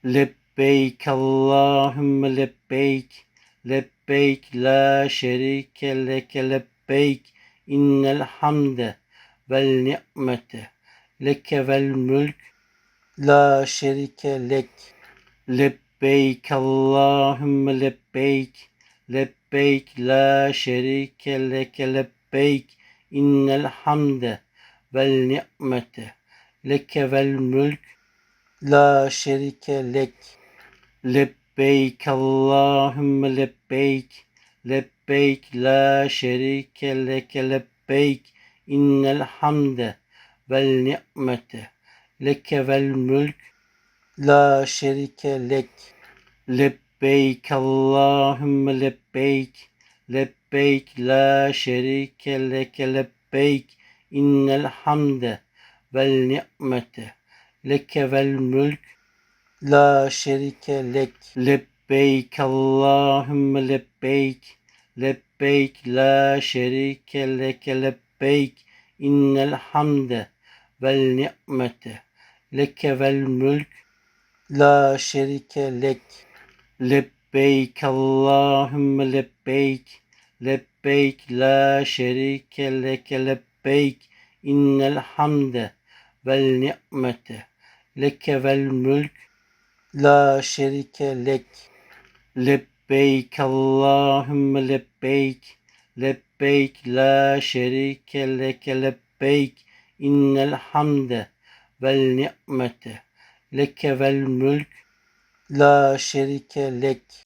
Lebbeyk Allahümme lebbeyk. Lebbeyk la şerike leke lebbeyk. İnnel hamde vel ni'mete leke vel mülk la şerike lek. Lebbeyk Allahümme lebbeyk. Lebbeyk la şerike leke lebbeyk. İnnel hamde vel ni'mete leke vel mülk la şerike lek. Lebbeyk Allahümme lebbeyk. Lebbeyk la şerike leke lebbeyk. İnnel hamde vel ni'mete leke vel mülk la şerike lek. Lebbeyk Allahümme lebbeyk. Lebbeyk la şerike leke lebbeyk. İnnel hamde vel ni'mete leke vel mülk la şerike lek. Lebbeyk Allahümme lebbeyk. Lebbeyk la şerike leke lebbeyk. İnnel hamde vel ni'mete leke vel mülk la şerike lek. Lebbeyk Allahümme lebbeyk. Lebbeyk la şerike leke lebbeyk. İnnel hamde vel ni'mete leke vel mülk la şerike lek. Lebbeyk Allahümme lebbeyk. Lebbeyk la şerike leke lebbeyk. İnnel hamde vel ni'mete leke vel mülk la şerike lek.